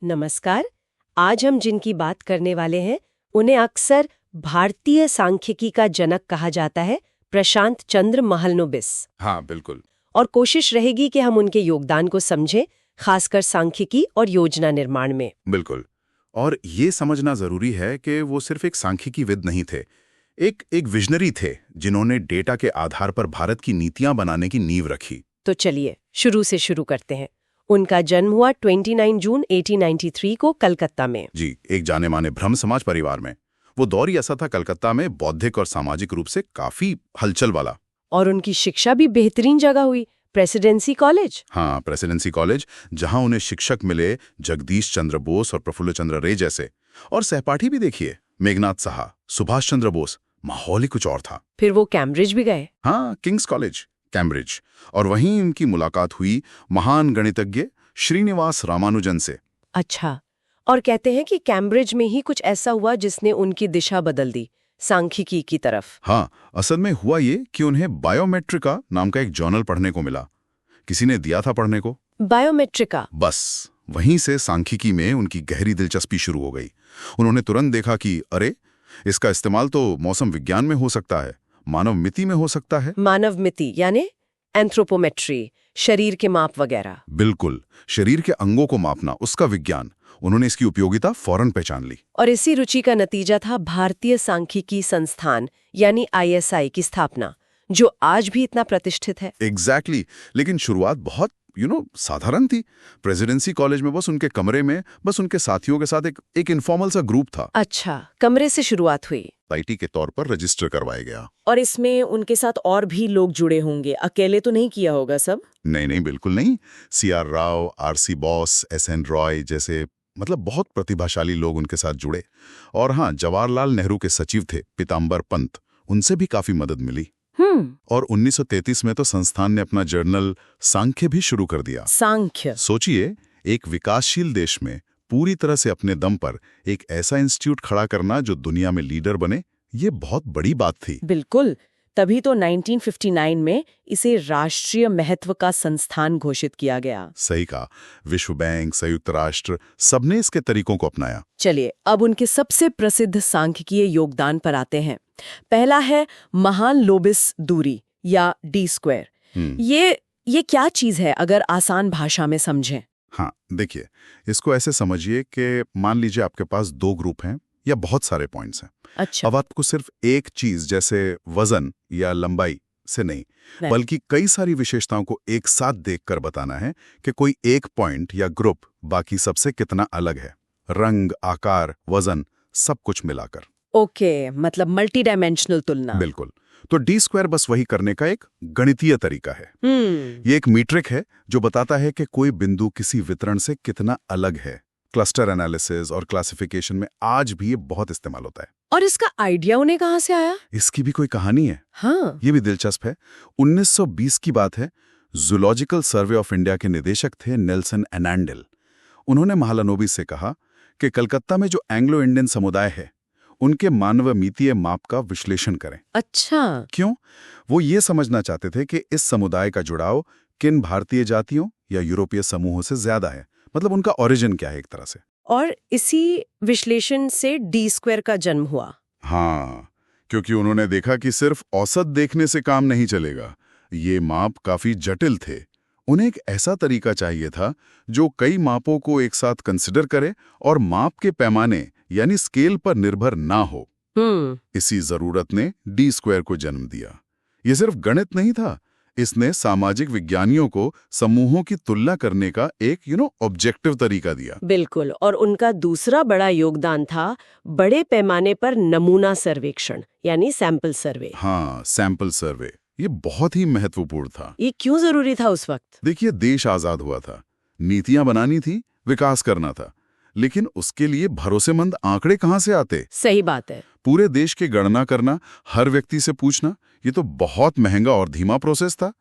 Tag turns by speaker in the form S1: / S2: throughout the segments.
S1: नमस्कार। आज हम जिनकी बात करने वाले हैं उन्हें अक्सर भारतीय सांख्यिकी का जनक कहा जाता है, प्रशांत चंद्र महालनोबिस।
S2: हाँ, बिल्कुल।
S1: और कोशिश रहेगी कि हम उनके योगदान को समझें, खासकर सांख्यिकी और योजना निर्माण में।
S2: बिल्कुल। और ये समझना जरूरी है कि वो सिर्फ एक सांख्यिकीविद नहीं थे, एक विजनरी थे जिन्होंने डेटा के आधार पर भारत की नीतियां बनाने की नींव रखी।
S1: तो चलिए शुरू से शुरू करते हैं। उनका जन्म हुआ 29 जून 1893 को कलकत्ता में।
S2: जी, एक जाने माने ब्रह्म समाज परिवार में। वो दौर ही ऐसा था कलकत्ता में, बौद्धिक और सामाजिक रूप से काफी हलचल वाला।
S1: और उनकी शिक्षा भी बेहतरीन जगह हुई, प्रेसिडेंसी कॉलेज।
S2: हाँ, प्रेसिडेंसी कॉलेज, जहां उन्हें शिक्षक मिले जगदीश चंद्र बोस और प्रफुल्ल चंद्र रे जैसे। और सहपाठी भी देखिए, मेघनाथ साहा, सुभाष चंद्र बोस। माहौल ही कुछ और था।
S1: फिर वो कैम्ब्रिज भी गए।
S2: हाँ, किंग्स कॉलेज, कैम्ब्रिज। और वहीं उनकी मुलाकात हुई महान गणितज्ञ श्रीनिवास रामानुजन से।
S1: अच्छा, और कहते हैं कि कैम्ब्रिज में ही कुछ ऐसा हुआ जिसने उनकी दिशा बदल दी सांख्यिकी की तरफ।
S2: हाँ, असल में हुआ ये कि उन्हें बायोमेट्रिका नाम का एक जर्नल पढ़ने को मिला। किसी ने दिया था पढ़ने को।
S1: बायोमेट्रिका।
S2: बस वहीं से सांख्यिकी में उनकी गहरी दिलचस्पी शुरू हो गई। उन्होंने तुरंत देखा कि अरे, इसका इस्तेमाल तो मौसम विज्ञान में हो सकता है, मानव मिति में हो सकता है।
S1: मानव मिति यानी एंथ्रोपोमेट्री, शरीर के माप वगैरह।
S2: बिल्कुल, शरीर के अंगों को मापना, उसका विज्ञान। उन्होंने इसकी उपयोगिता फौरन पहचान ली।
S1: और इसी रुचि का नतीजा था भारतीय सांख्यिकी संस्थान यानी ISI की स्थापना, जो आज भी इतना प्रतिष्ठित है।
S2: एग्जैक्टली। लेकिन शुरुआत बहुत साधारण थी। प्रेसिडेंसी कॉलेज में बस उनके कमरे में, बस उनके साथियों के साथ एक इनफॉर्मल सा ग्रुप था।
S1: अच्छा, कमरे से शुरुआत हुई।
S2: IT के तौर पर रजिस्टर करवाया गया।
S3: और इसमें उनके साथ और भी लोग जुड़े होंगे, अकेले तो नहीं किया होगा सब?
S2: नहीं नहीं, बिल्कुल नहीं। CR Rao, RC Bose, SN Roy जैसे बहुत प्रतिभाशाली लोग उनके साथ जुड़े। और हाँ, जवाहरलाल नेहरू के सचिव थे पीताम्बर पंत, उनसे भी काफी मदद मिली। और 1933 में तो संस्थान ने अपना जर्नल सांख्य भी शुरू कर दिया।
S3: सांख्य।
S2: सोचिए, एक विकासशील देश में पूरी तरह से अपने दम पर एक ऐसा इंस्टीट्यूट खड़ा करना जो दुनिया में लीडर बने, ये बहुत बड़ी बात थी।
S3: बिल्कुल, तभी तो 1959 में इसे राष्ट्रीय महत्व का संस्थान घोषित किया गया।
S2: सही कहा। विश्व बैंक, संयुक्त राष्ट्र, सबने इसके तरीकों को अपनाया।
S3: चलिए, अब उनके सबसे प्रसिद्ध सांख्यिकीय योगदान पर आते हैं। पहला है महालनोबिस दूरी या D²। ये क्या चीज है, अगर आसान भाषा में समझें?
S2: हाँ, देखिए, इसको ऐसे समझिए कि मान लीजिए आपके पास दो ग्रुप हैं या बहुत सारे पॉइंट्स हैं।
S3: अच्छा।
S2: अब आपको सिर्फ एक चीज जैसे वजन या लंबाई से नहीं, बल्कि कई सारी विशेषताओं को एक साथ देखकर बताना है कि कोई एक पॉइंट या ग्रुप बाकी सबसे कितना अलग है। रंग, आकार, वजन, सब कुछ मिलाकर।
S3: ओके, मतलब मल्टी डायमेंशनल तुलना।
S2: बिल्कुल। तो D² बस वही करने का एक गणितीय तरीका है। ये एक मीट्रिक है जो बताता है कि कोई बिंदु किसी वितरण से कितना अलग है। क्लस्टर एनालिसिस और क्लासिफिकेशन में आज भी ये बहुत इस्तेमाल होता है।
S3: और इसका आइडिया उन्हें कहाँ से आया?
S2: इसकी भी कोई कहानी है।
S3: हाँ।
S2: ये भी दिलचस्प है। 1920 की बात है। जूलॉजिकल सर्वे ऑफ इंडिया के निदेशक थे नेल्सन एनांडेल। उन्होंने महालनोबिस से कहा कि कलकत्ता में जो एंग्लो इंडियन समुदाय है, उनके मानवमितीय माप का विश्लेषण करें।
S3: अच्छा।
S2: क्यों? वो ये समझना चाहते थे कि इस समुदाय का जुड़ाव किन भारतीय जातियों या यूरोपीय समूहों से ज्यादा है, उनका ओरिजिन क्या है एक तरह से।
S1: और इसी विश्लेषण से D² का जन्म हुआ।
S2: हाँ, क्योंकि उन्होंने देखा कि सिर्फ औसत देखने से काम नहीं चलेगा। ये माप काफी जटिल थे। उन्हें एक ऐसा तरीका चाहिए था जो कई मापों को एक साथ कंसिडर करे और माप के पैमाने यानी स्केल पर निर्भर ना हो। इसी जरूरत ने D² को जन्म दिया। ये सिर्फ गणित नहीं था, इसने सामाजिक विज्ञानियों को समूहों की तुलना करने का एक ऑब्जेक्टिव तरीका दिया।
S1: बिल्कुल। और उनका दूसरा बड़ा योगदान था बड़े पैमाने पर नमूना सर्वेक्षण यानी सैंपल सर्वे।
S2: हाँ, सैंपल सर्वे, ये बहुत ही महत्वपूर्ण था।
S1: ये क्यों जरूरी था उस वक्त?
S2: देखिए, देश आजाद हुआ था, नीतियां बनानी थी, विकास करना था, लेकिन उसके लिए भरोसेमंद आंकड़े कहां से आते?
S1: सही बात है।
S2: पूरे देश की गणना करना, हर व्यक्ति से पूछना, ये तो बहुत महंगा और धीमा प्रोसेस था।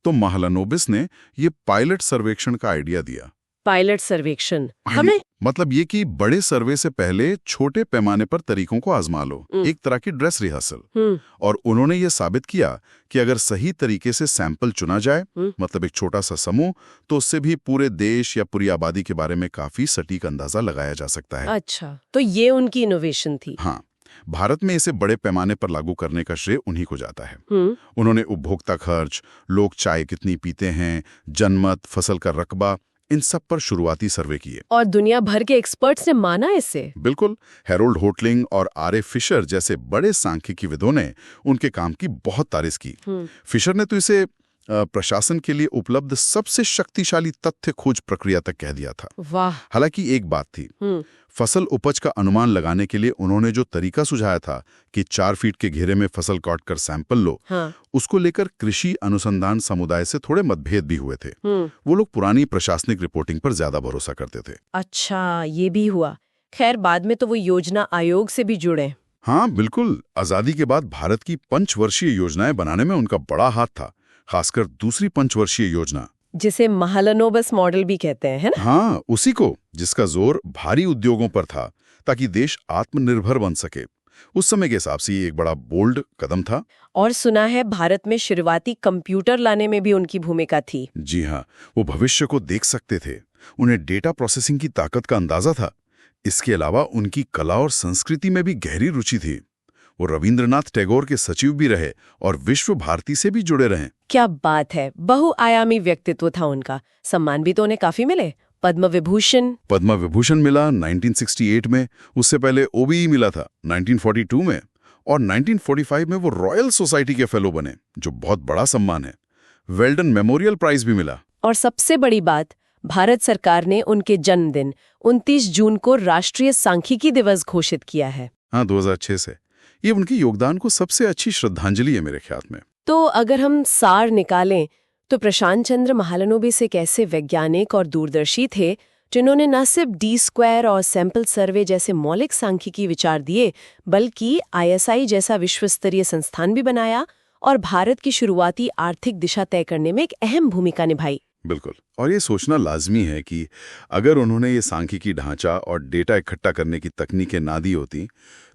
S2: तो महालनोबिस ने ये पायलट सर्वेक्षण का आइडिया दिया।
S1: पायलट सर्वेक्षण हमें
S2: मतलब ये कि बड़े सर्वे से पहले छोटे पैमाने पर तरीकों को आजमा लो, एक तरह की ड्रेस रिहर्सल। और उन्होंने ये साबित किया कि अगर सही तरीके से सैंपल चुना जाए, मतलब एक छोटा सा समूह, तो उससे भी पूरे देश या पूरी आबादी के बारे में काफी सटीक अंदाजा लगाया जा सकता है।
S1: अच्छा, तो ये उनकी इनोवेशन थी।
S2: हाँ, भारत में इसे बड़े पैमाने पर लागू करने का श्रेय उन्हीं को जाता है। उन्होंने उपभोक्ता खर्च, लोग चाय कितनी पीते हैं, जनमत, फसल का रकबा, इन सब पर शुरुआती सर्वे किए।
S1: और दुनिया भर के एक्सपर्ट्स ने माना इसे।
S2: बिल्कुल। हैरोल्ड होटलिंग और आर ए फिशर जैसे बड़े सांख्यिकीविदों ने उनके काम की बहुत तारीफ की। फिशर ने तो इसे प्रशासन के लिए उपलब्ध सबसे शक्तिशाली तथ्य खोज प्रक्रिया तक कह दिया था।
S1: वाह।
S2: हालांकि एक बात थी, फसल उपज का अनुमान लगाने के लिए उन्होंने जो तरीका सुझाया था कि 4 फीट के घेरे में फसल काट कर सैंपल लो, उसको लेकर कृषि अनुसंधान समुदाय से थोड़े मतभेद भी हुए थे। वो लोग पुरानी प्रशासनिक रिपोर्टिंग पर ज्यादा भरोसा करते थे।
S1: अच्छा, ये भी हुआ। खैर, बाद में तो वो योजना आयोग से भी जुड़े।
S2: हाँ बिल्कुल। आजादी के बाद भारत की पंचवर्षीय योजनाएं बनाने में उनका बड़ा हाथ था, खासकर दूसरी पंचवर्षीय योजना,
S1: जिसे महालनोबिस मॉडल भी कहते हैं, है ना?
S2: हाँ, उसी को, जिसका जोर भारी उद्योगों पर था ताकि देश आत्मनिर्भर बन सके। उस समय के हिसाब से ये एक बड़ा बोल्ड कदम था।
S1: और सुना है भारत में शुरुआती कंप्यूटर लाने में भी उनकी भूमिका थी।
S2: जी हाँ, वो भविष्य को देख सकते थे। उन्हें डेटा प्रोसेसिंग की ताकत का अंदाजा था। इसके अलावा उनकी कला और संस्कृति में भी गहरी रुचि थी। वो रविंद्रनाथ टैगोर के सचिव भी रहे और विश्व भारती से भी जुड़े रहे।
S1: क्या बात है, बहुआयामी व्यक्तित्व था उनका। सम्मान भी तो उन्हें काफी मिले। पद्म विभूषण मिला 1968 में, उससे पहले ओबीई मिला था 1942 में, और 1945 में वो रॉयल सोसाइटी के फेलो बने, जो बहुत बड़ा सम्मान है। वेल्डन मेमोरियल प्राइज भी मिला। और सबसे बड़ी बात, भारत सरकार ने उनके जन्मदिन 29 जून को राष्ट्रीय सांख्यिकी दिवस घोषित किया है।
S2: हाँ, 2006 से। ये उनके योगदान को सबसे अच्छी श्रद्धांजलि है मेरे ख्याल में।
S1: तो अगर हम सार निकालें तो प्रशांत चंद्र महालनोबिस एक ऐसे वैज्ञानिक और दूरदर्शी थे जिन्होंने न सिर्फ D² और सैंपल सर्वे जैसे मौलिक सांख्यिकी विचार दिए, बल्कि ISI जैसा विश्वस्तरीय संस्थान भी बनाया और भारत की शुरुआती आर्थिक दिशा तय करने में एक अहम भूमिका निभाई।
S2: बिल्कुल। और ये सोचना लाजमी है कि अगर उन्होंने ये सांख्यिकी ढांचा और डेटा इकट्ठा करने की तकनीकें ना दी होती,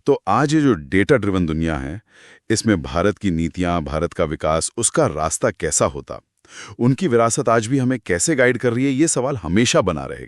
S2: तो आज ये जो डेटा ड्रिवन दुनिया है, इसमें भारत की नीतियां, भारत का विकास, उसका रास्ता कैसा होता, उनकी विरासत आज भी हमें कैसे गाइड कर रही है, ये सवाल हमेशा बना रहेगा।